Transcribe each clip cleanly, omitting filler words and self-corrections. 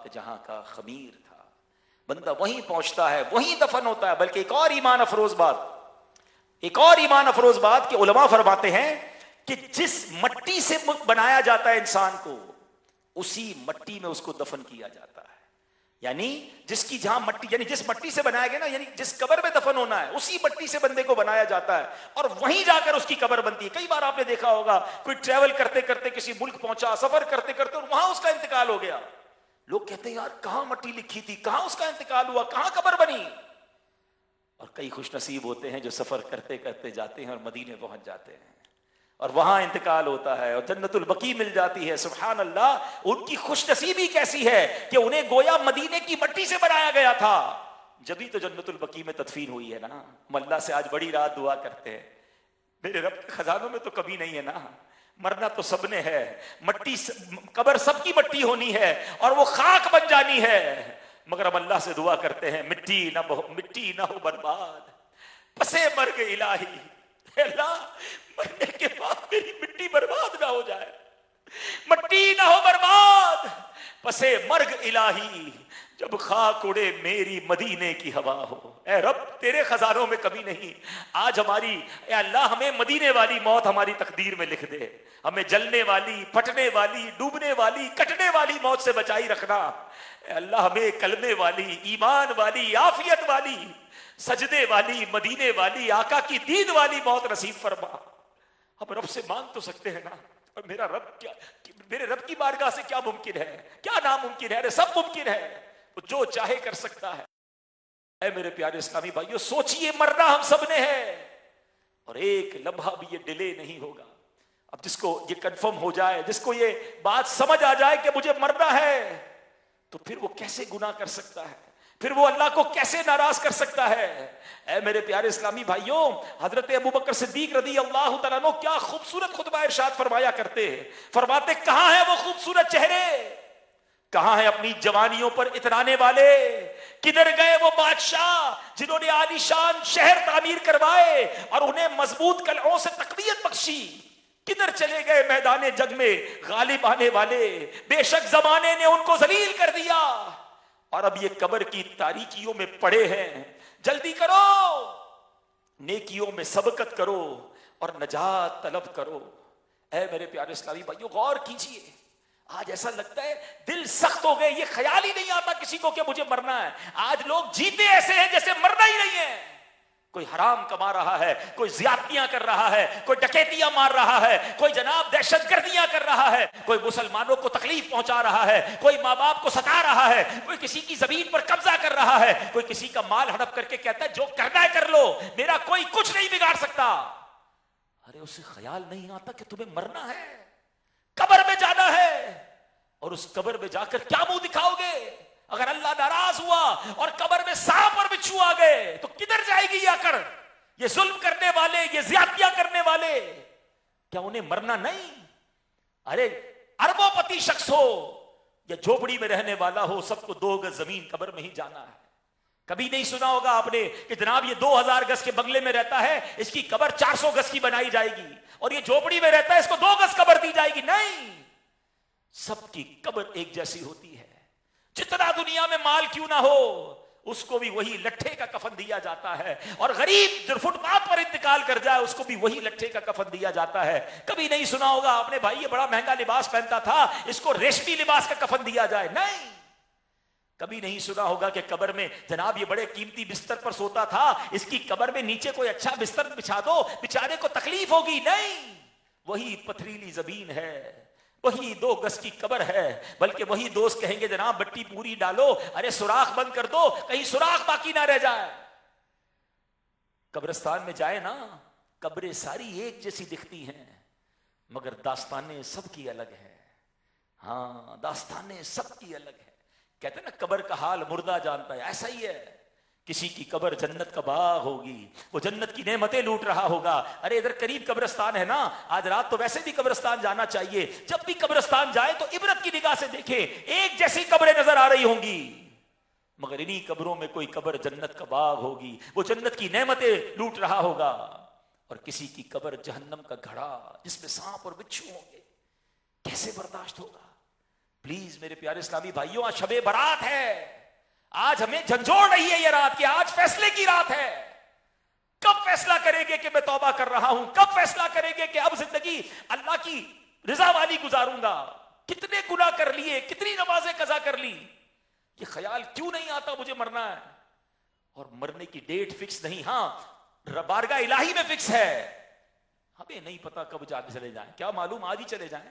پاک جہاں کا خمیر تھا. بندہ وہیں پہنچتا ہے, وہیں دفن ہوتا ہے. بلکہ ایک اور ایمان افروز بات کہ علماء فرماتے ہیں کہ جس مٹی سے بنایا جاتا ہے انسان کو, اسی مٹی میں اس کو دفن کیا جاتا ہے. یعنی جس مٹی سے بنایا گیا نا, یعنی جس قبر میں دفن ہونا ہے اسی مٹی سے بندے کو بنایا جاتا ہے, اور وہیں جا کر اس کی قبر بنتی ہے. کئی بار آپ نے دیکھا ہوگا کوئی ٹریول کرتے کرتے کسی ملک پہنچا, سفر کرتے کرتے اور وہاں اس کا انتقال ہو گیا. لوگ کہتے ہیں یار کہاں مٹی لکھی تھی, کہاں اس کا انتقال ہوا, کہاں قبر بنی. اور کئی خوش نصیب ہوتے ہیں جو سفر کرتے کرتے جاتے ہیں اور مدینے پہنچ جاتے ہیں اور وہاں انتقال ہوتا ہے اور جنت البقیع مل جاتی ہے. سبحان اللہ, ان کی خوش نصیبی کیسی ہے کہ انہیں گویا مدینے کی مٹی سے بنایا گیا تھا. جبھی تو جنت البقیع میں تدفین ہوئی ہے نا. ہم اللہ سے آج بڑی رات دعا کرتے ہیں, میرے رب کے خزانوں میں تو کمی نہیں ہے نا, مرنا تو سب نے ہے, مٹی قبر سب کی مٹی ہونی ہے اور وہ خاک بن جانی ہے, مگر ہم اللہ سے دعا کرتے ہیں مٹی نہ ہو برباد, پسے مرگ الہی, اللہ مرنے کے بعد میری مٹی برباد نہ ہو جائے, مٹی نہ ہو برباد, پسے مرگ الہی, جب خاک اڑے میری مدینے کی ہوا ہو. اے رب تیرے خزانوں میں کمی نہیں, آج ہماری اے اللہ ہمیں مدینے والی موت ہماری تقدیر میں لکھ دے, ہمیں جلنے والی, پھٹنے والی, ڈوبنے والی, کٹنے والی موت سے بچائی رکھنا. اے اللہ ہمیں کلمے والی, ایمان والی, عافیت والی, سجدے والی, مدینے والی, آقا کی دین والی موت نصیب فرما. ہم رب سے مانگ تو سکتے ہیں نا, اور میرے رب کی بارگاہ سے کیا ممکن ہے, کیا ناممکن ہے, ارے سب ممکن ہے, وہ جو چاہے کر سکتا ہے. اے میرے پیارے اسلامی بھائیو, سوچئے مرنا ہم سب نے ہے اور ایک لمحہ بھی یہ ڈیلے نہیں ہوگا. اب جس کو یہ کنفرم ہو جائے, جس کو یہ بات سمجھ آ جائے کہ مجھے مرنا ہے, تو پھر وہ کیسے گناہ کر سکتا ہے, پھر وہ اللہ کو کیسے ناراض کر سکتا ہے. اے میرے پیارے اسلامی بھائیوں, حضرت ابوبکر صدیق رضی اللہ تعالیٰ عنہ کیا خوبصورت خطبہ ارشاد فرمایا کرتے ہیں. فرماتے کہاں ہیں وہ خوبصورت چہرے, کہاں ہیں اپنی جوانیوں پر اترانے والے, کدھر گئے وہ بادشاہ جنہوں نے عالی شان شہر تعمیر کروائے اور انہیں مضبوط قلعوں سے تقویت بخشی, کدھر چلے گئے میدان جنگ میں غالب آنے والے, بے شک زمانے نے ان کو ذلیل کر دیا اور اب یہ قبر کی تاریکیوں میں پڑے ہیں. جلدی کرو, نیکیوں میں سبقت کرو اور نجات طلب کرو. اے میرے پیارے اسلامی بھائیو, غور کیجئے, آج ایسا لگتا ہے دل سخت ہو گئے, یہ خیال ہی نہیں آتا کسی کو کہ مجھے مرنا ہے. آج لوگ جیتے ایسے ہیں جیسے مرنا ہی نہیں ہے. کوئی حرام کما رہا ہے, کوئی زیادتیاں کر رہا ہے, کوئی ڈکیتیاں مار رہا ہے, کوئی جناب دہشت گردیاں کر رہا ہے, کوئی مسلمانوں کو تکلیف پہنچا رہا ہے, کوئی ماں باپ کو ستا رہا ہے, کوئی کسی کی زمین پر قبضہ کر رہا ہے, کوئی کسی کا مال ہڑپ کر کے کہتا ہے جو کرنا ہے کر لو, میرا کوئی کچھ نہیں بگاڑ سکتا. ارے اسے خیال نہیں آتا کہ تمہیں مرنا ہے, قبر میں جانا ہے, اور اس قبر میں جا کر کیا منہ دکھاؤ گے. اگر اللہ ناراض ہوا اور قبر میں سانپ اور بچھو آ گئے تو کدھر جائے گی یہ اکڑ. یہ ظلم کرنے والے, یہ زیادتیاں کرنے والے, کیا انہیں مرنا نہیں؟ ارے اربوں پتی شخص ہو یا جھوپڑی میں رہنے والا ہو, سب کو 2 گز زمین قبر میں ہی جانا ہے. کبھی نہیں سنا ہوگا آپ نے کہ جناب یہ 2000 گز کے بنگلے میں رہتا ہے, اس کی قبر 400 گز کی بنائی جائے گی, اور یہ جھوپڑی میں رہتا ہے اس کو 2 گز قبر دی جائے گی. نہیں, سب کی قبر ایک جیسی ہوتی ہے. جتنا دنیا میں مال کیوں نہ ہو, اس کو بھی وہی لٹھے کا کفن دیا جاتا ہے, اور غریب جو فٹ پاتھ پر انتقال کر جائے اس کو بھی وہی لٹھے کا کفن دیا جاتا ہے. کبھی نہیں سنا ہوگا آپ نے بھائی یہ بڑا مہنگا لباس پہنتا تھا, اس کو ریشمی لباس کا کفن دیا جائے. نہیں, کبھی نہیں سنا ہوگا کہ قبر میں جناب یہ بڑے قیمتی بستر پر سوتا تھا, اس کی قبر میں نیچے کوئی اچھا بستر بچھا دو, بیچارے کو تکلیف ہوگی. نہیں, وہی پتھریلی زمین ہے, وہی 2 گز کی قبر ہے, بلکہ وہی دوست کہیں گے جناب مٹی پوری ڈالو, ارے سوراخ بند کر دو کہیں سوراخ باقی نہ رہ جائے. قبرستان میں جائے نا, قبریں ساری ایک جیسی دکھتی ہیں, مگر داستانیں سب کی الگ ہیں. ہاں, داستانیں سب کی الگ ہیں. کہتے ہیں نا قبر کا حال مردہ جانتا ہے, ایسا ہی ہے. کسی کی قبر جنت کا باغ ہوگی, وہ جنت کی نعمتیں لوٹ رہا ہوگا. ارے ادھر قریب قبرستان ہے نا, آج رات تو ویسے بھی قبرستان جانا چاہیے. جب بھی قبرستان جائے تو عبرت کی نگاہ سے دیکھیں, ایک جیسی قبریں نظر آ رہی ہوں گی, مگر انہی قبروں میں کوئی قبر جنت کا باغ ہوگی, وہ جنت کی نعمتیں لوٹ رہا ہوگا, اور کسی کی قبر جہنم کا گھڑا جس میں سانپ اور بچھو ہوں گے. کیسے برداشت ہوگا, پلیز میرے پیارے اسلامی بھائیوں، آج شب برات ہے، آج ہمیں جھنجھوڑ رہی ہے یہ رات کہ آج فیصلے کی رات ہے. کب فیصلہ کریں گے کہ میں توبہ کر رہا ہوں؟ کب فیصلہ کریں گے کہ اب زندگی اللہ کی رضا والی گزاروں گا؟ کتنے گناہ کر لیے، کتنی نمازیں قضا کر لی، یہ خیال کیوں نہیں آتا مجھے مرنا ہے؟ اور مرنے کی ڈیٹ فکس نہیں، ہاں بارگاہ الہی میں فکس ہے، ہمیں نہیں پتا کب جا کے چلے جائیں، کیا معلوم آج ہی چلے جائیں.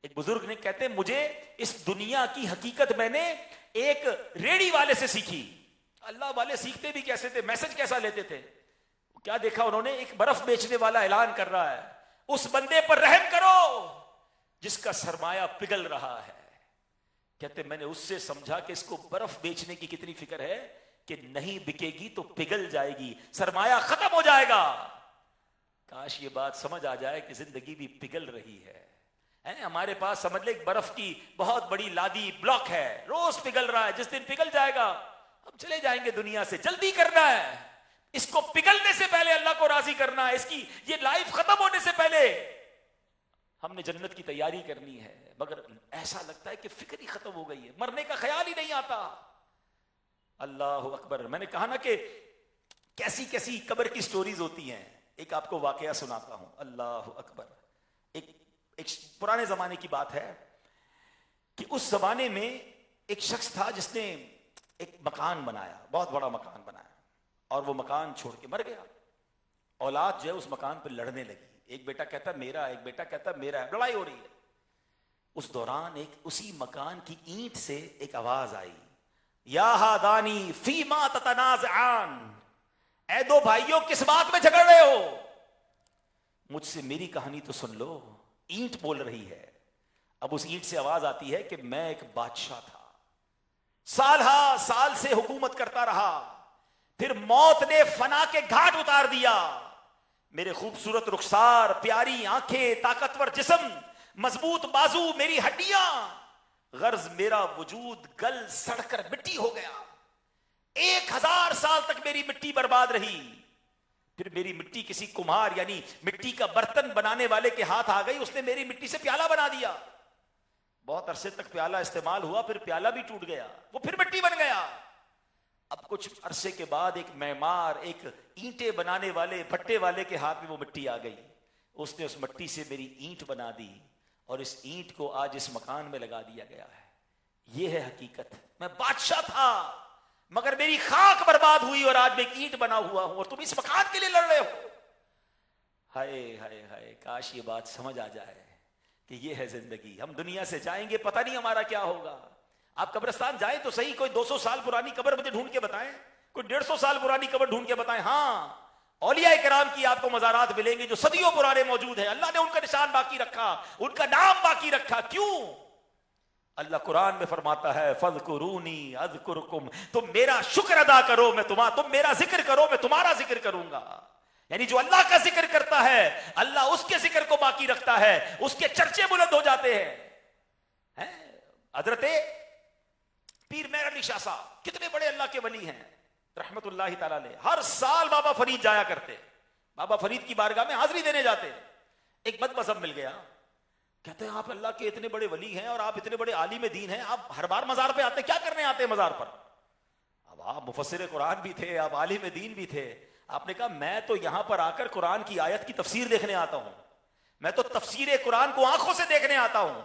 ایک بزرگ نے کہتے ہیں مجھے اس دنیا کی حقیقت میں نے ایک ریڑی والے سے سیکھی. اللہ والے سیکھتے بھی کیسے تھے، میسج کیسا لیتے تھے؟ کیا دیکھا انہوں نے؟ ایک برف بیچنے والا اعلان کر رہا ہے اس بندے پر رحم کرو جس کا سرمایہ پگھل رہا ہے. کہتے میں نے اس سے سمجھا کہ اس کو برف بیچنے کی کتنی فکر ہے کہ نہیں بکے گی تو پگھل جائے گی، سرمایہ ختم ہو جائے گا. کاش یہ بات سمجھ آ جائے کہ زندگی بھی پگھل رہی ہے. ہمارے پاس سمجھ لے ایک برف کی بہت بڑی لادی بلاک ہے، روز پگھل رہا ہے، جس دن پگھل جائے گا ہم چلے جائیں گے دنیا سے. جلدی کرنا ہے، اس کو پگھلنے سے پہلے اللہ کو راضی کرنا ہے، اس کی یہ لائف ختم ہونے سے پہلے ہم نے جنت کی تیاری کرنی ہے. مگر ایسا لگتا ہے کہ فکر ہی ختم ہو گئی ہے، مرنے کا خیال ہی نہیں آتا. اللہ اکبر. میں نے کہا نا کہ کیسی کیسی قبر کی سٹوریز ہوتی ہیں. ایک آپ کو واقعہ سناتا ہوں. اللہ اکبر. ایک پرانے زمانے کی بات ہے کہ اس زمانے میں ایک شخص تھا جس نے ایک مکان بنایا، بہت بڑا مکان بنایا، اور وہ مکان چھوڑ کے مر گیا. اولاد جو ہے اس مکان پہ لڑنے لگی، ایک بیٹا کہتا میرا، ایک بیٹا کہتا میرا، لڑائی ہو رہی ہے. اس دوران ایک اسی مکان کی اینٹ سے ایک آواز آئی، یا ہادانی فیما تتنازعان، اے دو بھائیوں کس بات میں جھگڑ رہے ہو؟ مجھ سے میری کہانی تو سن لو. اینٹ بول رہی ہے. اب اس اینٹ سے آواز آتی ہے کہ میں ایک بادشاہ تھا، سال ہا سال سے حکومت کرتا رہا، پھر موت نے فنا کے گھاٹ اتار دیا. میرے خوبصورت رخسار، پیاری آنکھیں، طاقتور جسم، مضبوط بازو، میری ہڈیاں، غرض میرا وجود گل سڑ کر مٹی ہو گیا. 1000 سال تک میری مٹی برباد رہی. پھر میری مٹی کسی کمہار یعنی مٹی کا برتن بنانے والے کے ہاتھ آ گئی، اس نے میری مٹی سے پیالہ بنا دیا. بہت عرصے تک پیالہ استعمال ہوا، پھر پیالہ بھی ٹوٹ گیا، وہ پھر مٹی بن گیا. اب کچھ عرصے کے بعد ایک معمار، ایک اینٹیں بنانے والے، بھٹے والے کے ہاتھ میں وہ مٹی آ گئی. اس نے اس مٹی سے میری اینٹ بنا دی اور اس اینٹ کو آج اس مکان میں لگا دیا گیا ہے. یہ ہے حقیقت. میں بادشاہ تھا مگر میری خاک برباد ہوئی اور آج میں ایک اینٹ بنا ہوا ہوں اور تم اس مکان کے لیے لڑ رہے ہو. ہائے ہائے ہائے، کاش یہ بات سمجھ آ جائے کہ یہ ہے زندگی. ہم دنیا سے جائیں گے، پتہ نہیں ہمارا کیا ہوگا. آپ قبرستان جائیں تو صحیح، کوئی 200 سال پرانی قبر مجھے ڈھونڈ کے بتائیں، کوئی 150 سال پرانی قبر ڈھونڈ کے بتائیں. ہاں، اولیاء کرام کی آپ کو مزارات ملیں گے جو صدیوں پرانے موجود ہیں. اللہ نے ان کا نشان باقی رکھا، ان کا نام باقی رکھا. کیوں؟ اللہ قرآن میں فرماتا ہے فَاذْكُرُونِي أَذْكُرْكُمْ، تم میرا شکر ادا کرو میں تم میرا ذکر کرو میں تمہارا ذکر کروں گا. یعنی جو اللہ کا ذکر کرتا ہے اللہ اس کے ذکر کو باقی رکھتا ہے، اس کے چرچے بلند ہو جاتے ہیں. حضرت پیر مہر علی شاہ صاحب کتنے بڑے اللہ کے ولی ہیں رحمت اللہ تعالی علیہ. ہر سال بابا فرید جایا کرتے، بابا فرید کی بارگاہ میں حاضری دینے جاتے. ایک بد مذہب مل گیا، کہتے ہیں آپ اللہ کے اتنے بڑے ولی ہیں اور آپ اتنے بڑے عالم دین ہیں، آپ ہر بار مزار پہ آتے، کیا کرنے آتے ہیں مزار پر؟ اب آپ مفسر قرآن بھی تھے، آپ عالم دین بھی تھے. آپ نے کہا میں تو یہاں پر آ کر قرآن کی آیت کی تفسیر دیکھنے آتا ہوں، میں تو تفسیر قرآن کو آنکھوں سے دیکھنے آتا ہوں.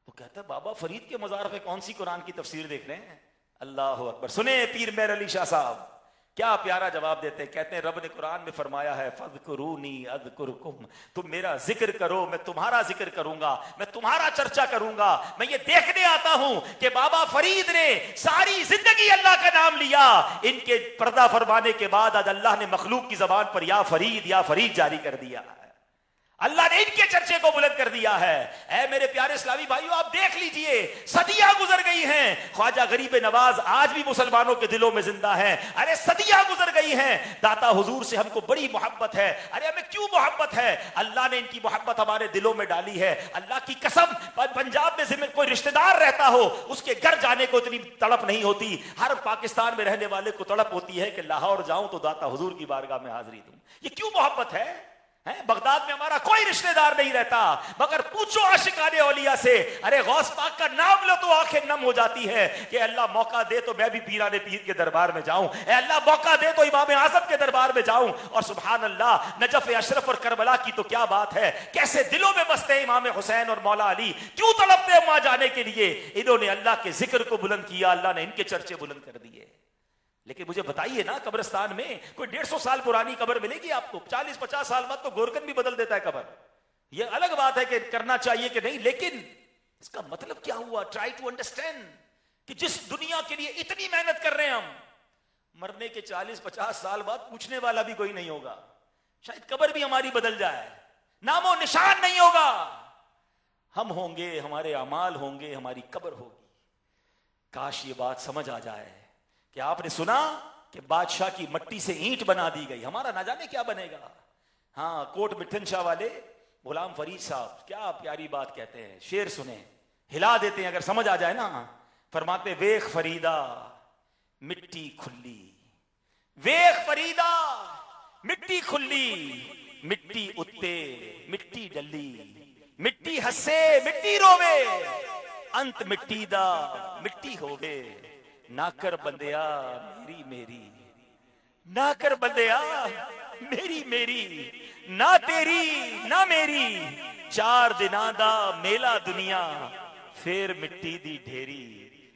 تو کہتا ہے بابا فرید کے مزار پہ کون سی قرآن کی تفسیر دیکھ رہے ہیں؟ اللہ اکبر. سنیں پیر مہر علی شاہ صاحب کیا پیارا جواب دیتے ہیں. کہتے ہیں رب نے قرآن میں فرمایا ہے فَاذْكُرُونِي أَذْكُرْكُمْ، تم میرا ذکر کرو میں تمہارا ذکر کروں گا، میں تمہارا چرچا کروں گا. میں یہ دیکھنے آتا ہوں کہ بابا فرید نے ساری زندگی اللہ کا نام لیا، ان کے پردہ فرمانے کے بعد آج اللہ نے مخلوق کی زبان پر یا فرید جاری کر دیا ہے. اللہ نے ان کے چرچے کو بلند کر دیا ہے. اے میرے پیارے اسلامی بھائیوں، آپ دیکھ لیجئے صدیاں گزر گئی ہیں، خواجہ غریب نواز آج بھی مسلمانوں کے دلوں میں زندہ ہیں. ارے صدیاں گزر گئی ہیں، داتا حضور سے ہم کو بڑی محبت ہے. ارے ہمیں کیوں محبت ہے؟ اللہ نے ان کی محبت ہمارے دلوں میں ڈالی ہے. اللہ کی قسم پنجاب میں کوئی رشتہ دار رہتا ہو اس کے گھر جانے کو اتنی تڑپ نہیں ہوتی. ہر پاکستان میں رہنے والے کو تڑپ ہوتی ہے کہ لاہور جاؤں تو داتا حضور کی بارگاہ میں حاضری دوں. یہ کیوں محبت ہے؟ بغداد میں ہمارا کوئی رشتہ دار نہیں رہتا، مگر پوچھو عاشقان اولیاء سے، ارے غوث پاک کا نام لو تو آنکھیں نم ہو جاتی ہے کہ اللہ موقع دے تو میں بھی پیران پیر کے دربار میں جاؤں، اے اللہ موقع دے تو امام اعظم کے دربار میں جاؤں۔ اور سبحان اللہ، نجف اشرف اور کربلا کی تو کیا بات ہے، کیسے دلوں میں بستے ہیں امام حسین اور مولا علی، کیوں تڑپتے ہیں وہاں جانے کے لیے۔ انہوں نے اللہ کے ذکر کو بلند کیا، اللہ نے ان کے چرچے بلند کر دیے۔ لیکن مجھے بتائیے نا، قبرستان میں کوئی 150 سال پرانی قبر ملے گی آپ کو؟ 40-50 سال بعد تو گورکن بھی بدل دیتا ہے قبر۔ یہ الگ بات ہے کہ کرنا چاہیے کہ نہیں، لیکن اس کا مطلب کیا ہوا؟ ٹرائی ٹو انڈرسٹینڈ کہ جس دنیا کے لیے اتنی محنت کر رہے ہیں ہم، مرنے کے 40-50 سال بعد پوچھنے والا بھی کوئی نہیں ہوگا، شاید قبر بھی ہماری بدل جائے، نام و نشان نہیں ہوگا، ہم ہوں گے، ہمارے اعمال ہوں گے، ہماری قبر ہوگی۔ کاش یہ بات سمجھ آ جائے کہ آپ نے سنا کہ بادشاہ کی مٹی سے اینٹ بنا دی گئی، ہمارا نہ جانے کیا بنے گا۔ ہاں، کوٹ مٹھن شاہ والے غلام فرید صاحب کیا پیاری بات کہتے ہیں، شعر سنیں، ہلا دیتے ہیں اگر سمجھ آ جائے نا۔ فرماتے ویخ فریدا مٹی کھلی، ویخ فریدا مٹی کھلی، مٹی اتے مٹی ڈلی، مٹی ہسے مٹی روے، انت مٹی دا مٹی ہووے، نہ کر بندیا میری میری، نہ کر بندیا میری میری، نہ تیری نہ میری، 4 دناں دا میلا دنیا، پھر مٹی دی ڈھیری۔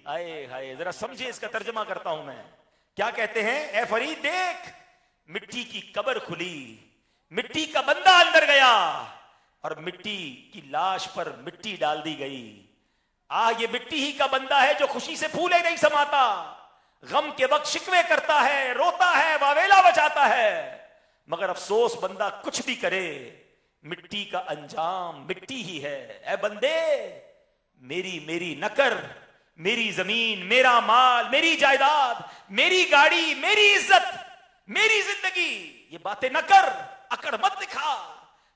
آئے ہائے، ذرا سمجھے، اس کا ترجمہ کرتا ہوں میں۔ کیا کہتے ہیں؟ اے فرید دیکھ، مٹی کی قبر کھلی، مٹی کا بندہ اندر گیا اور مٹی کی لاش پر مٹی ڈال دی گئی۔ یہ مٹی ہی کا بندہ ہے جو خوشی سے پھولے نہیں سماتا، غم کے وقت شکوے کرتا ہے، روتا ہے، واویلا بجاتا ہے، مگر افسوس بندہ کچھ بھی کرے مٹی کا انجام مٹی ہی ہے۔ اے بندے، میری میری نہ کر، میری زمین، میرا مال، میری جائیداد، میری گاڑی، میری عزت، میری زندگی، یہ باتیں نہ کر، اکڑ مت دکھا۔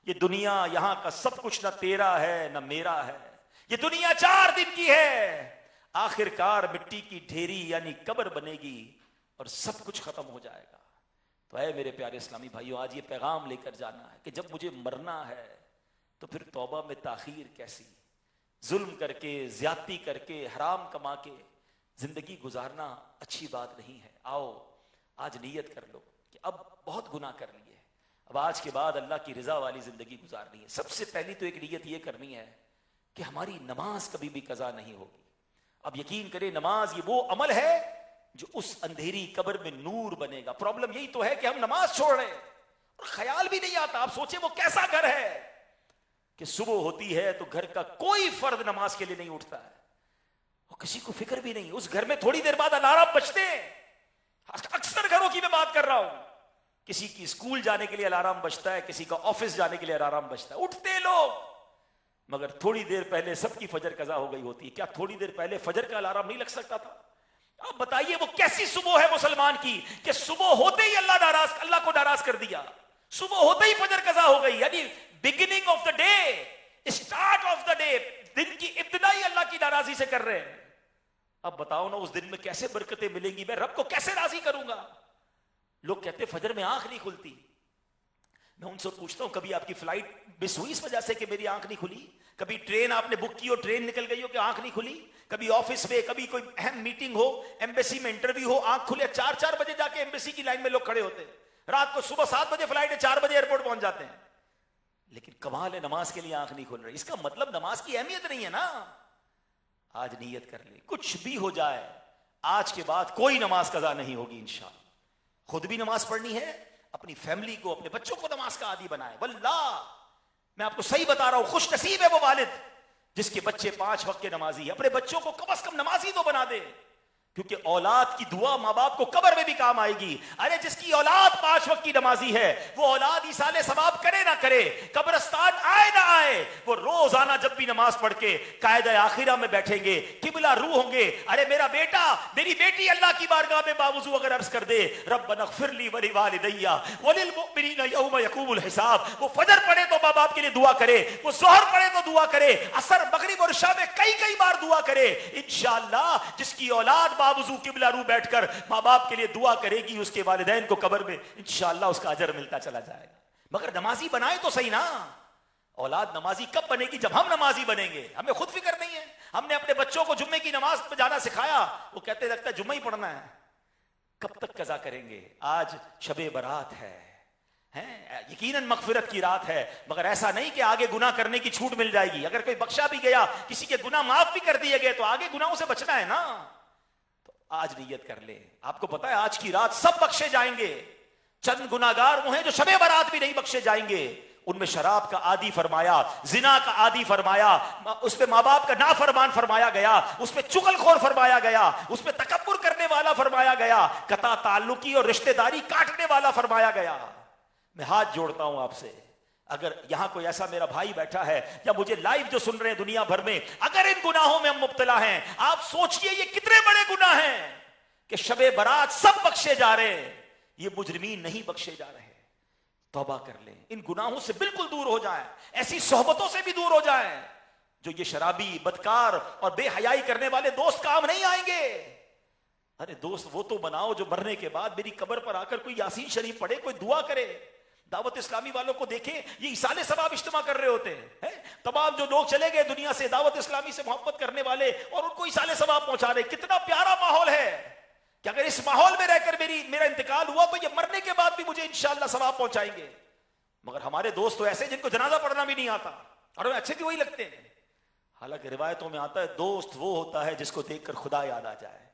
یہ دنیا، یہاں کا سب کچھ نہ تیرا ہے نہ میرا ہے، یہ دنیا 4 دن کی ہے، آخر کار مٹی کی ڈھیری یعنی قبر بنے گی اور سب کچھ ختم ہو جائے گا۔ تو اے میرے پیارے اسلامی بھائیوں، آج یہ پیغام لے کر جانا ہے کہ جب مجھے مرنا ہے تو پھر توبہ میں تاخیر کیسی؟ ظلم کر کے، زیادتی کر کے، حرام کما کے زندگی گزارنا اچھی بات نہیں ہے۔ آؤ آج نیت کر لو کہ اب بہت گناہ کر لیے، اب آج کے بعد اللہ کی رضا والی زندگی گزارنی ہے۔ سب سے پہلی تو ایک نیت یہ کرنی ہے کہ ہماری نماز کبھی بھی قضا نہیں ہوگی۔ اب یقین کریں، نماز یہ وہ عمل ہے جو اس اندھیری قبر میں نور بنے گا۔ پرابلم یہی تو ہے کہ ہم نماز چھوڑ رہے ہیں اور خیال بھی نہیں آتا۔ آپ سوچیں وہ کیسا گھر ہے کہ صبح ہوتی ہے تو گھر کا کوئی فرد نماز کے لیے نہیں اٹھتا ہے، اور کسی کو فکر بھی نہیں۔ اس گھر میں تھوڑی دیر بعد الارم بجتے ہیں، اکثر گھروں کی میں بات کر رہا ہوں، کسی کی اسکول جانے کے لیے الارم بجتا ہے، کسی کا آفس جانے کے لیے الارم بجتا ہے، اٹھتے لوگ، مگر تھوڑی دیر پہلے سب کی فجر قضا ہو گئی ہوتی ہے۔ کیا تھوڑی دیر پہلے فجر کا الارم نہیں لگ سکتا تھا؟ آپ بتائیے وہ کیسی صبح ہے مسلمان کی کہ صبح ہوتے ہی اللہ کو ناراض کر دیا، صبح ہوتے ہی فجر قضا ہو گئی، یعنی beginning of the day, start of the day, دن کی ابتدا ہی اللہ کی ناراضی سے کر رہے ہیں۔ اب بتاؤ نا، اس دن میں کیسے برکتیں ملیں گی؟ میں رب کو کیسے راضی کروں گا؟ لوگ کہتے فجر میں آنکھ نہیں کھلتی، میں ان سے پوچھتا ہوں کبھی آپ کی فلائٹ مس ہوئی اس وجہ سے کہ میری آنکھ نہیں کھلی؟ کبھی ٹرین آپ نے بک کی اور ٹرین نکل گئی ہو کہ آنکھ نہیں کھلی؟ کبھی آفس میں، کبھی کوئی اہم میٹنگ ہو، ایمبیسی میں انٹرویو ہو، آنکھ کھلے؟ 4 بجے جا کے ایمبیسی کی لائن میں لوگ کھڑے ہوتے ہیں، رات کو صبح 7 بجے فلائٹ ہے، 4 بجے ایئرپورٹ پہنچ جاتے ہیں، لیکن کمال ہے نماز کے لیے آنکھ نہیں کھل رہی۔ اس کا مطلب نماز کی اہمیت نہیں ہے نا۔ آج نیت کر لیں، کچھ بھی ہو جائے آج کے بعد کوئی نماز قضا نہیں ہوگی انشاءاللہ۔ خود بھی نماز پڑھنی ہے، اپنی فیملی کو، اپنے بچوں کو نماز کا عادی بنائے۔ واللہ میں آپ کو صحیح بتا رہا ہوں، خوش نصیب ہے وہ والد جس کے بچے 5 وقت کے نمازی ہے۔ اپنے بچوں کو کم از کم نمازی تو بنا دے، کیونکہ اولاد کی دعا ماں باپ کو قبر میں بھی کام آئے گی۔ ارے جس کی اولاد 5 وقت کی نمازی ہے، وہ اولاد ایصال ثواب کرے نہ کرے، قبرستان آئے نہ آئے، وہ روزانہ جب بھی نماز پڑھ کے قاعدہ آخرہ میں بیٹھیں گے، قبلہ رو ہوں گے۔ ارے میرا بیٹا، میری بیٹی اللہ کی بارگاہ میں باوضو اگر عرض کر دے ربنا اغفر لی ولوالدی وللمؤمنین یوم یقوم الحساب، وہ فجر پڑھے تو ماں باپ کے لیے دعا کرے، وہ ظہر پڑھے تو دعا کرے، عصر، مغرب اور عشاء میں کئی بار دعا کرے، انشاءاللہ جس کی اولاد باوضو قبلہ رو بیٹھ کر ماں باپ کے لیے دعا کرے گی، اس کے والدین کو قبر میں انشاءاللہ اس کا اجر ملتا چلا جائے گا۔ مگر نمازی بنائے تو صحیح نا. اولاد نمازی کب بنے گی؟ جب ہم نمازی بنیں گے. ہمیں خود فکر نہیں ہے. ہم نے اپنے بچوں کو جمعے کی نماز پہ جانا سکھایا, وہ کہتے لگتا ہے جمعہ ہی پڑھنا ہے. کب تک قضا کریں گے؟ آج شب برات ہے, یقیناً مغفرت کی رات ہے, مگر ایسا نہیں کہ آگے گناہ کرنے کی چھوٹ مل جائے گی. اگر کوئی بخشا بھی گیا, کسی کے گناہ معاف بھی کر دیے گئے, تو آگے گناہوں سے بچنا ہے نا. تو آج نیت کر لیں. آپ کو پتا ہے آج کی رات سب بخشے جائیں گے. چند گناہگار وہ ہیں جو شب برات بھی نہیں بخشے جائیں گے. ان میں شراب کا عادی فرمایا, زنا کا عادی فرمایا, اس پہ ماں باپ کا نافرمان فرمایا گیا, اس پہ چغل خور فرمایا گیا, اس پہ تکبر کرنے والا فرمایا گیا, قطع تعلقی اور رشتہ داری کاٹنے والا فرمایا گیا. میں ہاتھ جوڑتا ہوں آپ سے, اگر یہاں کوئی ایسا میرا بھائی بیٹھا ہے یا مجھے لائیو جو سن رہے ہیں دنیا بھر میں, اگر ان گناہوں میں ہم مبتلا ہیں, آپ سوچئے یہ کتنے بڑے گناہ ہیں کہ شب برات سب بخشے جا رہے ہیں, یہ مجرمین نہیں بخشے جا رہے. توبہ کر لیں, ان گناہوں سے بالکل دور ہو جائیں, ایسی صحبتوں سے بھی دور ہو جائیں جو یہ شرابی, بدکار اور بے حیائی کرنے والے دوست کام نہیں آئیں گے. ارے دوست وہ تو بناؤ جو مرنے کے بعد میری قبر پر آ کر کوئی یاسین شریف پڑھے, کوئی دعا کرے. دعوت اسلامی والوں کو دیکھیں, یہ ایصال ثواب اجتماع کر رہے ہوتے ہیں. تمام جو لوگ چلے گئے دنیا سے دعوت اسلامی سے محبت کرنے والے, اور ان کو ایصال ثواب پہنچا رہے. کتنا پیارا ماحول ہے کہ اگر اس ماحول میں رہ کر میرا انتقال ہوا تو یہ مرنے کے بعد بھی مجھے انشاءاللہ ثواب پہنچائیں گے. مگر ہمارے دوست تو ایسے جن کو جنازہ پڑھنا بھی نہیں آتا, اور ہمیں اچھے بھی وہی لگتے ہیں. حالانکہ روایتوں میں آتا ہے دوست وہ ہوتا ہے جس کو دیکھ کر خدا یاد آ جائے.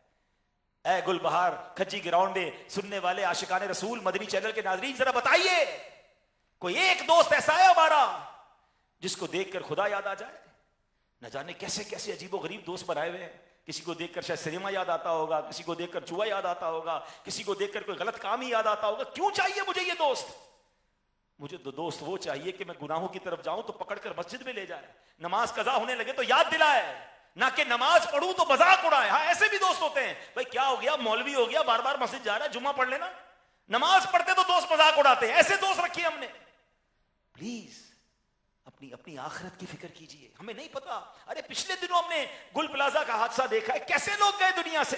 اے گل بہار کھچی گراؤنڈ میں سننے والے عاشقان رسول مدنی چینل کے ناظرین, ذرا بتائیے کوئی ایک دوست ایسا ہے ہمارا جس کو دیکھ کر خدا یاد آ جائے؟ نہ جانے کیسے کیسے عجیب و غریب دوست بنائے ہوئے ہیں. کسی کو دیکھ کر شاید سنیما یاد آتا ہوگا, کسی کو دیکھ کر جوا یاد آتا ہوگا, کسی کو دیکھ کر کوئی غلط کام ہی یاد آتا ہوگا. کیوں چاہیے مجھے یہ دوست؟ مجھے تو دوست وہ چاہیے کہ میں گناہوں کی طرف جاؤں تو پکڑ کر مسجد میں لے جائے, نماز قضا ہونے لگے تو یاد دلائے, نہ کہ نماز پڑھوں تو مذاق اڑائے. ہاں ایسے بھی دوست ہوتے ہیں, بھائی کیا ہو گیا, مولوی ہو گیا, بار بار مسجد جا رہا ہے, جمعہ پڑھ لینا. نماز پڑھتے تو دوست مذاق اڑاتے ہیں. ایسے دوست رکھیے ہم نے. پلیز اپنی آخرت کی فکر کیجئے. ہمیں نہیں پتا. ارے پچھلے دنوں ہم نے گل پلازا کا حادثہ دیکھا ہے, کیسے لوگ گئے دنیا سے,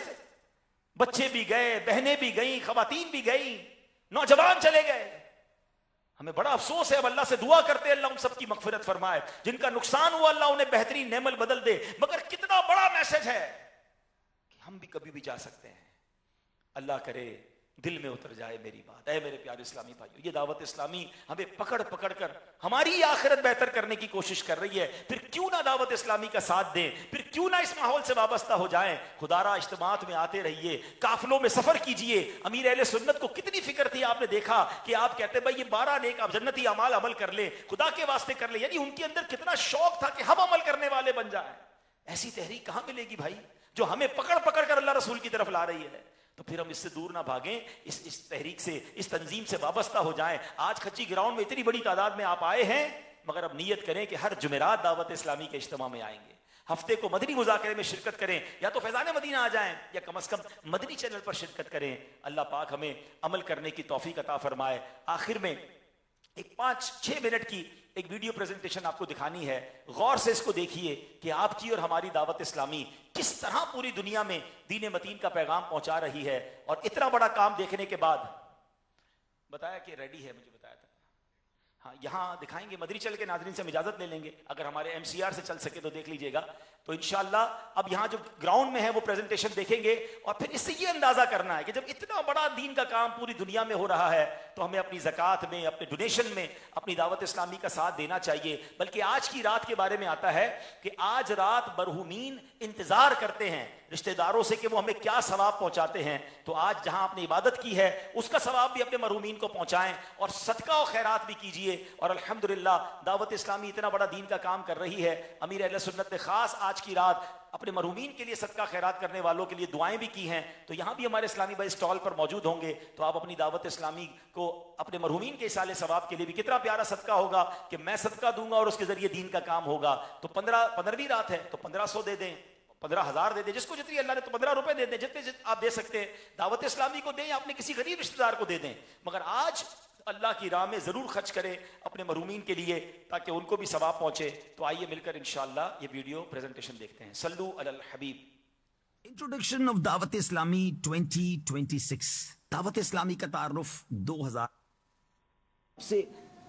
بچے بھی گئے, بہنیں بھی گئیں, خواتین بھی گئیں, نوجوان چلے گئے. ہمیں بڑا افسوس ہے. اب اللہ سے دعا کرتے ہیں اللہ ان سب کی مغفرت فرمائے, جن کا نقصان ہوا اللہ انہیں بہترین نعمت بدل دے. مگر کتنا بڑا میسج ہے کہ ہم بھی کبھی بھی جا سکتے ہیں. اللہ کرے دل میں اتر جائے میری بات. اے میرے پیارے اسلامی بھائیو, یہ دعوت اسلامی ہمیں پکڑ پکڑ کر ہماری آخرت بہتر کرنے کی کوشش کر رہی ہے. پھر کیوں نہ دعوت اسلامی کا ساتھ دیں, پھر کیوں نہ اس ماحول سے وابستہ ہو جائیں. خدارا اجتماعات میں آتے رہیے, قافلوں میں سفر کیجئے. امیر اہل سنت کو کتنی فکر تھی, آپ نے دیکھا کہ آپ کہتے بھائی یہ 12 نیک آپ جنتی اعمال عمل کر لیں, خدا کے واسطے کر لیں. یعنی ان کے اندر کتنا شوق تھا کہ ہم عمل کرنے والے بن جائیں. ایسی تحریک کہاں ملے گی بھائی جو ہمیں پکڑ پکڑ کر اللہ رسول کی طرف لا رہی ہے. تو پھر ہم اس سے دور نہ بھاگیں, اس تحریک سے, اس تنظیم سے وابستہ ہو جائیں. آج کھچی گراؤنڈ میں اتنی بڑی تعداد میں آپ آئے ہیں, مگر اب نیت کریں کہ ہر جمعرات دعوت اسلامی کے اجتماع میں آئیں گے. ہفتے کو مدنی مذاکرے میں شرکت کریں, یا تو فیضان مدینہ آ جائیں, یا کم از کم مدنی چینل پر شرکت کریں. اللہ پاک ہمیں عمل کرنے کی توفیق عطا فرمائے. آخر میں ایک 5-6 منٹ کی ایک ویڈیو پریزنٹیشن آپ کو دکھانی ہے. غور سے اس کو دیکھیے کہ آپ کی اور ہماری دعوت اسلامی کس طرح پوری دنیا میں دین متین کا پیغام پہنچا رہی ہے. اور اتنا بڑا کام دیکھنے کے بعد بتایا کہ ریڈی ہے, مجھے بتایا تھا. ہاں یہاں دکھائیں گے. مدنی چل کے ناظرین سے ہم اجازت لے لیں گے, اگر ہمارے ایم سی آر سے چل سکے تو دیکھ لیجئے گا. تو انشاءاللہ اب یہاں جو گراؤنڈ میں ہے وہ پریزنٹیشن دیکھیں گے, اور پھر اس سے یہ اندازہ کرنا ہے کہ جب اتنا بڑا دین کا کام پوری دنیا میں ہو رہا ہے تو ہمیں اپنی زکوٰۃ میں, اپنے ڈونیشن میں اپنی دعوت اسلامی کا ساتھ دینا چاہیے. بلکہ آج کی رات کے بارے میں آتا ہے کہ آج رات مرحومین انتظار کرتے ہیں رشتہ داروں سے کہ وہ ہمیں کیا ثواب پہنچاتے ہیں. تو آج جہاں آپ نے عبادت کی ہے اس کا ثواب بھی اپنے مرحومین کو پہنچائیں, اور صدقہ و خیرات بھی کیجئے. اور الحمدللہ دعوت اسلامی اتنا بڑا دین کا کام کر رہی ہے. امیر اہل سنت نے خاص آج کی رات اپنے مرحومین کے لیے صدقہ خیرات کرنے والوں کے لیے دعائیں بھی کی ہیں. تو یہاں بھی ہمارے اسلامی بھائی اسٹال پر موجود ہوں گے, تو آپ اپنی دعوت اسلامی کو اپنے مرحومین کے اصالے ثواب کے لیے بھی, کتنا پیارا صدقہ ہوگا کہ میں صدقہ دوں گا اور اس کے ذریعے دین کا کام ہوگا. تو 15ویں رات ہے تو 1500 دے دیں, 15,000 دے دیں, جس کو جتنی اللہ نے, تو 15 روپے دے دیں, جتنے آپ دے سکتے ہیں. دعوت اسلامی کو دیں یا اپنے کسی غریب رشتہ دار کو دے دیں, مگر آج اللہ کی راہ میں ضرور خرچ کریں اپنے مرحومین کے لیے تاکہ ان کو بھی ثواب پہنچے. تو آئیے مل کر انشاءاللہ یہ ویڈیو پریزنٹیشن دیکھتے ہیں. صلو علی الحبیب. انٹروڈکشن آف دعوت اسلامی 2026. دعوت اسلامی کا تعارف 2000 سے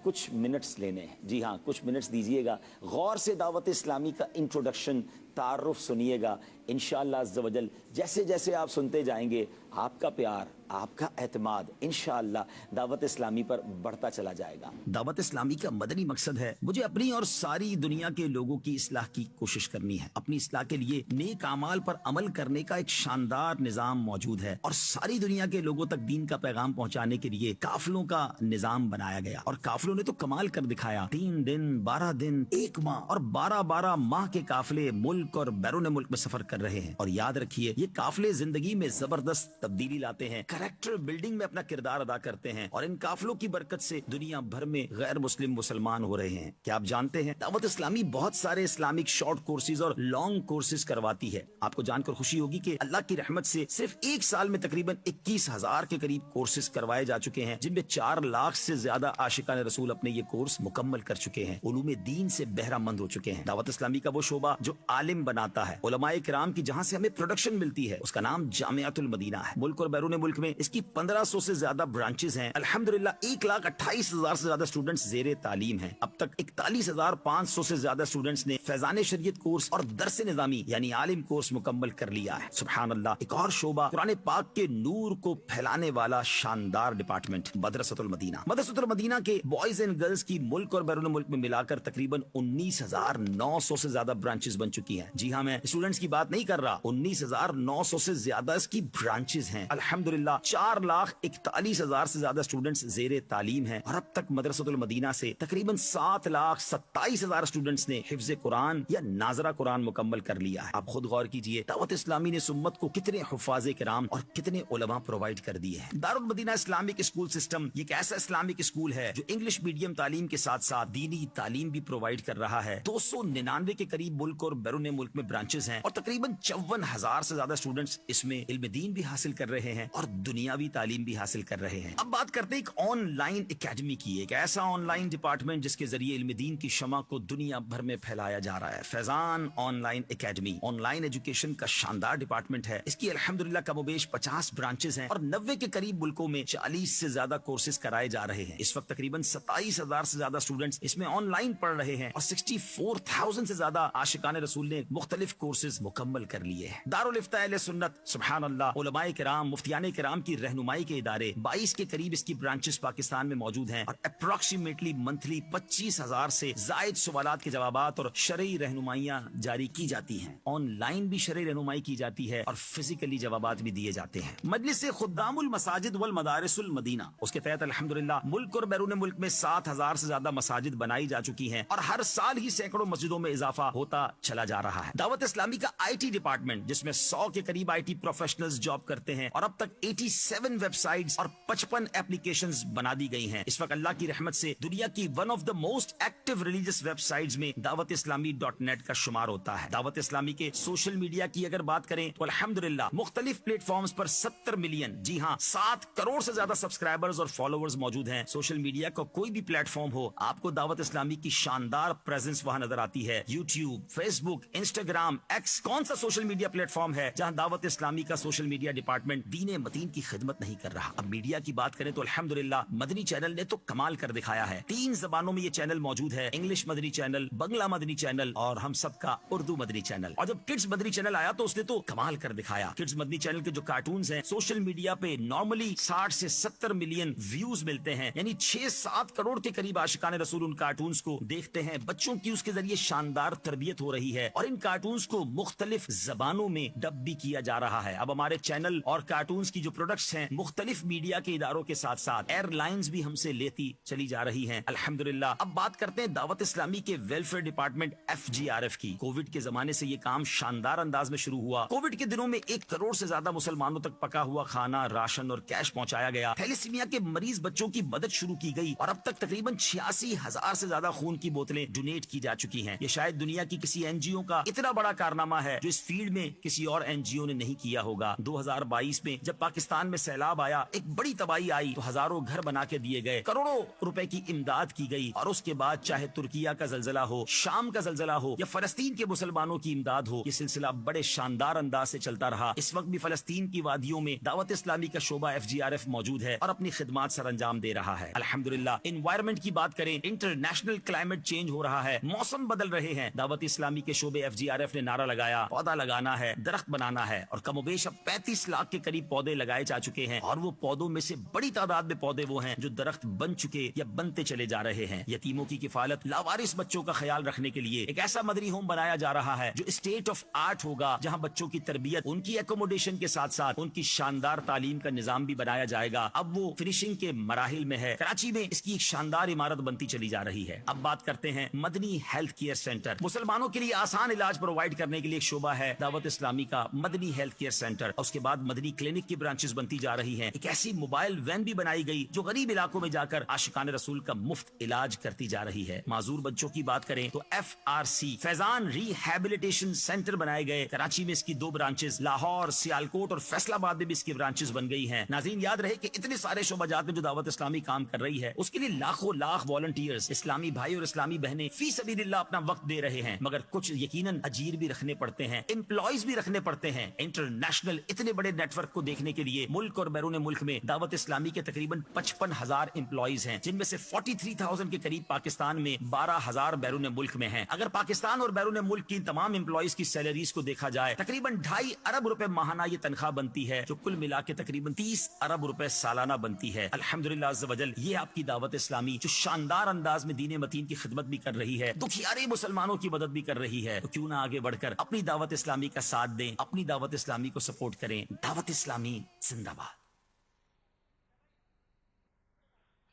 کچھ منٹس لینے ہیں. جی ہاں, کچھ منٹس دیجئے گا, غور سے دعوت اسلامی کا انٹروڈکشن, تعارف سنیے گا. انشاءاللہ عز و جل جیسے جیسے آپ سنتے جائیں گے, آپ کا پیار, آپ کا اعتماد انشاءاللہ دعوت اسلامی پر بڑھتا چلا جائے گا. دعوت اسلامی کا مدنی مقصد ہے مجھے اپنی اور ساری دنیا کے لوگوں کی اصلاح کی کوشش کرنی ہے. اپنی اصلاح کے لیے نیک اعمال پر عمل کرنے کا ایک شاندار نظام موجود ہے, اور ساری دنیا کے لوگوں تک دین کا پیغام پہنچانے کے لیے قافلوں کا نظام بنایا گیا, اور قافلوں نے تو کمال کر دکھایا. 3 دن 12 دن 1 ماہ اور 12 ماہ کے قافلے ملک اور بیرون ملک میں سفر کر رہے ہیں. اور یاد رکھیے, یہ قافلے زندگی میں زبردست تبدیلی لاتے ہیں, کریکٹر بلڈنگ میں اپنا کردار ادا کرتے ہیں, اور ان قافلوں کی برکت سے دنیا بھر میں غیر مسلم مسلمان ہو رہے ہیں. کیا آپ جانتے ہیں دعوت اسلامی بہت سارے اسلامک شارٹ کورسز اور لانگ کورسز کرواتی ہے. آپ کو جان کر خوشی ہوگی کہ اللہ کی رحمت سے صرف 1 سال میں تقریباً 21,000 کے قریب کورسز کروائے جا چکے ہیں, جن میں 4 لاکھ سے زیادہ عاشقان رسول اپنے یہ کورس مکمل کر چکے ہیں, علوم دین سے بہرہ مند ہو چکے ہیں. دعوت اسلامی کا وہ شعبہ جو عالم بناتا ہے, علماء کرام کی جہاں سے ہمیں پروڈکشن ملتی ہے, اس کا نام جامعۃ المدینہ ہے. ملک اور بیرون ملک میں اس کی 1500 سے زیادہ برانچز ہیں. الحمدللہ 1,28,000 سے زیادہ اسٹوڈنٹس زیر تعلیم ہیں. اب تک 41,500 سے زیادہ اسٹوڈنٹس نے فیضان شریعت کورس اور درس نظامی یعنی عالم کورس مکمل کر لیا ہے. سبحان اللہ. ایک اور شعبہ قرآن پاک کے نور کو پھیلانے والا شاندار ڈپارٹمنٹ مدرسۃ المدینہ. مدرسۃ المدینہ کے بوائز اینڈ گرلز کی ملک اور بیرون ملک میں ملا کر تقریباً 19,900 سے زیادہ برانچز بن چکی ہیں. جی ہاں, میں اسٹوڈنٹس کی بات نہیں کر رہا, 19,900 سے زیادہ اس کی برانچز ہیں. الحمدللہ 4,41,000 سے زیادہ اسٹوڈنٹس زیر تعلیم ہیں, اور اب تک مدرسۃ المدینہ سے تقریباً 7,27,000 اسٹوڈنٹس نے حفظ قرآن یا ناظرہ قرآن مکمل کر لیا ہے. آپ خود غور کیجئے, دعوت اسلامی نے امت کو کتنے حفاظ کرام اور کتنے علماء پرووائڈ کر دیے ہیں. دارالمدینہ اسلامک اسکول سسٹم یہ ایک ایسا اسلامک اسکول ہے جو انگلش میڈیم تعلیم کے ساتھ ساتھ دینی تعلیم بھی پرووائڈ کر رہا ہے. 299 کے قریب ملک اور بیرون ملک میں برانچز ہیں, اور تقریباً 54,000 سے زیادہ اسٹوڈنٹس اس میں علم دین بھی حاصل کر رہے ہیں اور دنیاوی تعلیم بھی حاصل کر رہے ہیں. اب بات کرتے ہیں ایک آن لائن اکیڈمی کی, ایک ایسا آن لائن ڈپارٹمنٹ جس کے ذریعے علم دین کی شمع کو دنیا بھر میں پھیلایا جا رہا ہے. Faizan online academy online education کا شاندار ڈپارٹمنٹ ہے. اس کی الحمدللہ کم و بیش 50 برانچز ہیں, اور 90 کے قریب ملکوں میں 40 سے زیادہ کورسز کرائے جا رہے ہیں. اس وقت تقریباً 27,000 سے زیادہ اسٹوڈنٹس اس میں آن لائن پڑھ رہے ہیں, اور 64,000 سے زیادہ عاشقان رسول نے مختلف کورسز مکمل کر لیے ہیں. دارالافتاء اہل سنت, سبحان اللہ, علماء کرام مفتیان کرام کی رہنمائی کے ادارے 22 کے قریب اس کی برانچز پاکستان میں موجود ہیں, اور اپروکسیمیٹلی منتھلی 25,000 سے زائد سوالات کے جوابات اور شرعی رہنمائیاں جاری کی جاتی ہیں. آن لائن بھی شرعی رہنمائی کی جاتی ہے اور فزیکلی جوابات بھی دیے جاتے ہیں. مجلس خدام المساجد والمدارس المدینہ, اس کے تحت الحمدللہ ملک اور بیرون ملک میں 7,000 سے زیادہ مساجد بنائی جا چکی ہیں, اور ہر سال ہی سینکڑوں مسجدوں میں اضافہ ہوتا چلا جا رہا ہے. دعوت اسلامی کا IT ڈپارٹمنٹ جس میں 100 کے قریب IT پروفیشنلز جاب کرتے ہیں, اور اب تک 87 ویب سائٹس اور 55 ایپلیکیشنز بنا دی گئی ہیں. اس وقت اللہ کی رحمت سے دنیا کی one of the most active religious web sites میں دعوت اسلامی .net کا شمار ہوتا ہے. دعوت اسلامی کے سوشل میڈیا کی اگر بات کریں تو الحمدللہ مختلف پلیٹ فارمز پر 70 ملین, جی ہاں 7 کروڑ سے زیادہ سبسکرائبرز اور فالوورز موجود ہیں. سوشل میڈیا کا کوئی بھی پلیٹ فارم ہو, آپ کو دعوت اسلامی کی شاندار پریزنس وہاں نظر آتی ہے. یوٹیوب, فیس بک, انسٹاگرام, ایکس, کون سا سوشل میڈیا پلیٹ فارم ہے جہاں دعوت اسلامی کا سوشل میڈیا ڈپارٹمنٹ دین متین کی خدمت نہیں کر رہا. اب میڈیا کی بات کریں تو الحمدللہ مدنی چینل نے تو کمال کر دکھایا ہے. 3 زبانوں میں یہ چینل موجود ہے, انگلش مدنی چینل, بنگلہ مدنی چینل, اور ہم سب کا اردو مدنی چینل. اور جب کڈز مدنی چینل آیا تو اس نے تو کمال کر دکھایا. کڈز مدنی چینل کے جو کارٹونز ہیں سوشل میڈیا پہ نارملی 60 سے 70 ملین ویوز ملتے ہیں, یعنی 6-7 کروڑ کے قریب عاشقان رسول ان کارٹونز کو دیکھتے ہیں. بچوں کی اس کے ذریعے شاندار تربیت ہو رہی ہے, اور ان کارٹونز کو مختلف زبانوں میں ڈب بھی کیا جا رہا ہے. اب ہمارے چینل اور کارٹونز کی جو پروڈکٹس ہیں مختلف میڈیا کے اداروں کے ساتھ ساتھ ایئر لائنز بھی ہم سے لیتی چلی جا رہی ہیں الحمدللہ. اب بات کرتے ہیں دعوت اسلامی کے ویلفیئر ڈپارٹمنٹ FGRF کی. کووڈ کے زمانے سے یہ کام شاندار انداز میں شروع ہوا. کووڈ کے دنوں میں 1 کروڑ سے زیادہ مسلمانوں تک پکا ہوا کھانا, راشن اور کیش پہنچایا گیا. تھیلیسیمیا کے مریض بچوں کی مدد شروع کی گئی, اور اب تک تقریباً 86,000 سے زیادہ خون کی بوتلیں ڈونیٹ کی جا چکی ہیں. یہ شاید دنیا کی کسی NGO کا اتنا بڑا کارنامہ ہے جو اس فیلڈ میں کسی اور این جی او نے نہیں کیا ہوگا۔ 2022 میں جب پاکستان میں سیلاب آیا، ایک بڑی تباہی آئی، تو ہزاروں گھر بنا کے دیے گئے، کروڑوں روپے کی امداد کی گئی، اور اس کے بعد چاہے ترکیہ کا زلزلہ ہو، شام کا زلزلہ ہو، یا فلسطین کے مسلمانوں کی امداد ہو، یہ سلسلہ بڑے شاندار انداز سے چلتا رہا۔ اس وقت بھی فلسطین کی وادیوں میں دعوت اسلامی کا شعبہ FGRF موجود ہے اور اپنی خدمات سر انجام دے رہا ہے الحمدللہ۔ انوائرمنٹ کی بات کریں، انٹرنیشنل کلائمیٹ چینج ہو رہا ہے، موسم بدل رہے ہیں، دعوت اسلامی کے شعبے FGRF نے نعرہ لگایا پودا لگانا ہے، درخت بنانا ہے، اور کم و بیش اب 35 لاکھ کے قریب پودے لگائے جا چکے ہیں، اور وہ پودوں میں سے بڑی تعداد میں پودے وہ ہیں جو درخت بن چکے یا بنتے چلے جا رہے ہیں۔ یتیموں کی کفالت، لاوارث بچوں کا خیال رکھنے کے لیے ایک ایسا مدنی ہوم بنایا جا رہا ہے جو اسٹیٹ آف آرٹ ہوگا، جہاں بچوں کی تربیت، ان کی ایکوموڈیشن کے ساتھ ساتھ ان کی شاندار تعلیم کا نظام بھی بنایا جائے گا۔ اب وہ فنیشنگ کے مراحل میں ہے، کراچی میں اس کی ایک شاندار عمارت بنتی چلی جا رہی ہے۔ اب بات کرتے ہیں مدنی ہیلتھ کیئر سینٹر۔ مسلمانوں کے لیے آسان علاج پرووائڈ کرنے کے لیے ایک شعبہ ہے دعوت اسلامی کا مدنی ہیلتھ کیئر سینٹر، اور اس کے بعد مدنی کلینک کی برانچز بنتی جا رہی ہیں۔ ایک ایسی موبائل وین بھی بنائی گئی جو غریب علاقوں میں جا کر عاشقان رسول کا مفت علاج کرتی جا رہی ہے۔ معذور بچوں کی بات کریں تو FRC فیضان ریہیبلیٹیشن سینٹر بنائے گئے، کراچی میں اس کی 2 برانچز، لاہور، سیالکوٹ اور فیصل آباد میں بھی اس کی برانچز بن گئی ہیں۔ ناظرین یاد رہے کہ اتنے سارے شعبہ جات میں جو دعوت اسلامی کام کر رہی ہے، اس کے لیے لاکھوں لاکھ والنٹیئرز، اسلامی بھائی اور اسلامی بہنیں فی سبیل اللہ اپنا وقت دے رہے ہیں، مگر کچھ یقیناً اجیر بھی رکھنے پڑتے ہیں، امپلائیز بھی رکھنے پڑتے ہیں۔ انٹرنیشنل اتنے بڑے نیٹ ورک کو دیکھنے کے لیے ملک اور بیرون ملک میں دعوت اسلامی کے تقریباً 55,000 امپلائیز ہیں، جن میں سے 43,000 کے قریب پاکستان میں، 12,000 بیرون ملک میں ہیں۔ اگر پاکستان اور بیرون ملک کی تمام امپلائیز کی سیلریز کو دیکھا جائے، تقریباً 2.5 ارب روپے ماہانہ یہ تنخواہ بنتی ہے، جو کل ملا کے تقریباً 30 ارب روپے سالانہ بنتی ہے۔ الحمدللہ عز وجل، یہ آپ کی دعوت اسلامی جو شاندار انداز میں دین متین کی خدمت بھی کر رہی ہے، دکھیارے مسلمانوں کی مدد بھی کر رہی ہے، تو کیوں نہ آگے بڑھ کر اپنی دعوت اسلامی کا ساتھ دیں، اپنی دعوت اسلامی کو سپورٹ کریں۔ دعوت اسلامی زندہ باد۔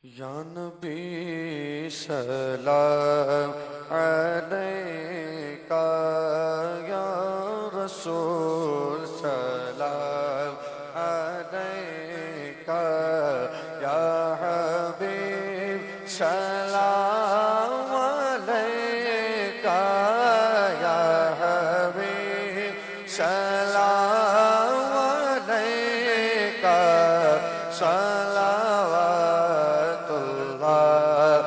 یا نبی سلام علیکہ، یا رسول سلام علیکہ، یا حبیب سلام علیکہ، یا حبیب سلام علیکہ، صلوات اللہ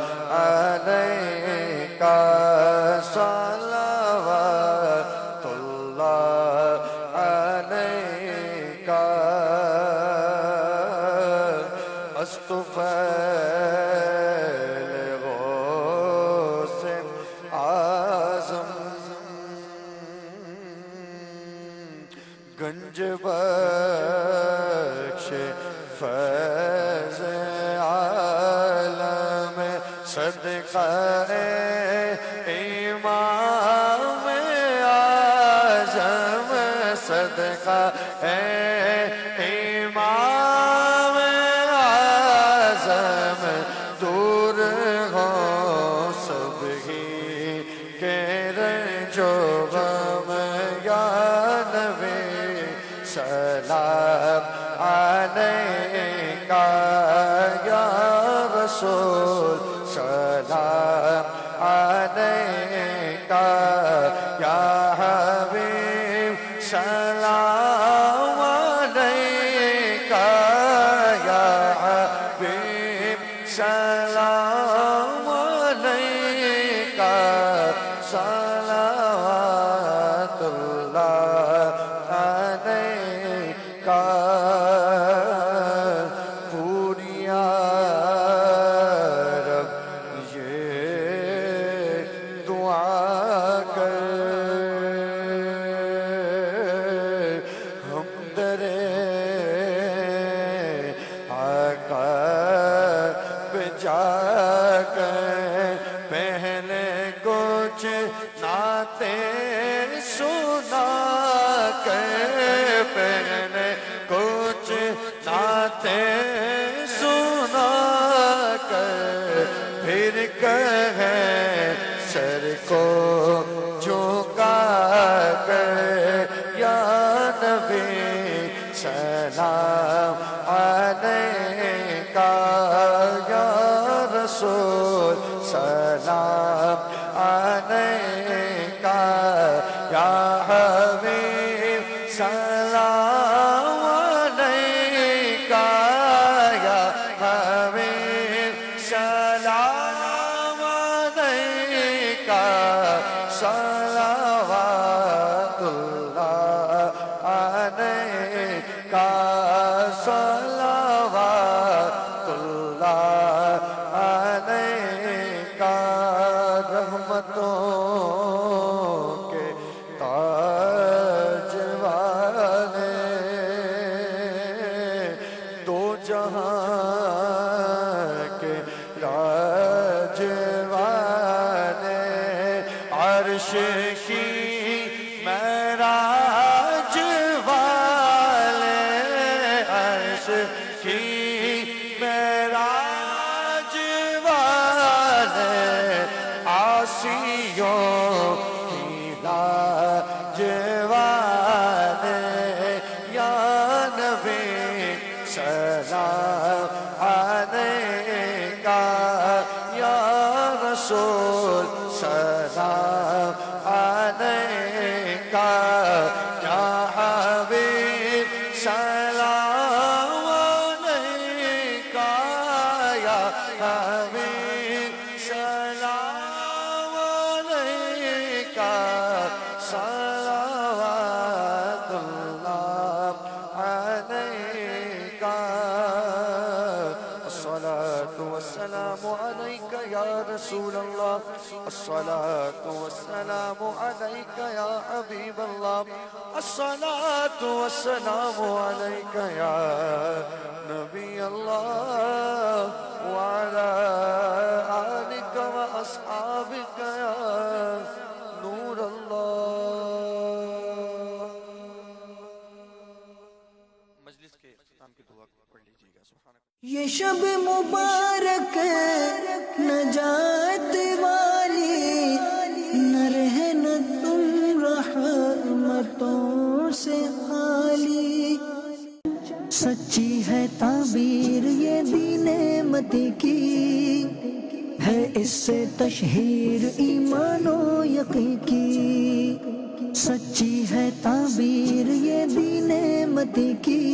علیکہ، صلوات اللہ علیکہ، استفیل غوث اعظم، گنج بخش فیض عالم، صدقہ امام اعظم، صدقہ امام اعظم، دور ہو سب ہی کے رنج و غم، یا نبی سلام علیکہ، یا رسول سلام علیکہ، یا حبیب سلام علیکہ، یا حبیب سلام علیکہ، صلوات اللہ علیکہ۔ پوری عرب یہ دعا کر، ہم درے آقا پہ جا کر پہلے کچھ نعتیں سنا کر، پہلے کچھ نعتیں سنا کر، پھر کہے سر کو جھکا کر، یا نبی سلام علیکہ، یا رسول سلام علیکہ، یا صلوات اللہ علیکہ رحمتوں کے تاج والے دو جہاں کے راج والے عرش کی معراج والے عرش کی معراج والے عاصیوں کی لاج والے یا نبی سلام علیکہ یا رسول سلام علیکہ یا حبیب سلام علیکہ یا حبیب سلام علیکہ صلوات اللہ علیکہ الصلاة والسلام عليك يا رسول الله الصلاة والسلام عليك يا حبيب الله الصلاة والسلام عليك يا نبي الله وعلى آلك وأصحابك يا نور الله مجلس کے اختتام کی دعا پڑھ لیجیے گا سبحان اللہ. یہ شب مبارک نجات والی نہ رہنا تم رحمتوں سے خالی. سچی ہے تعبیر یہ دین متی کی ہے اس سے تشہیر ایمان و یقین کی. سچی ہے تعبیر یہ دین متی کی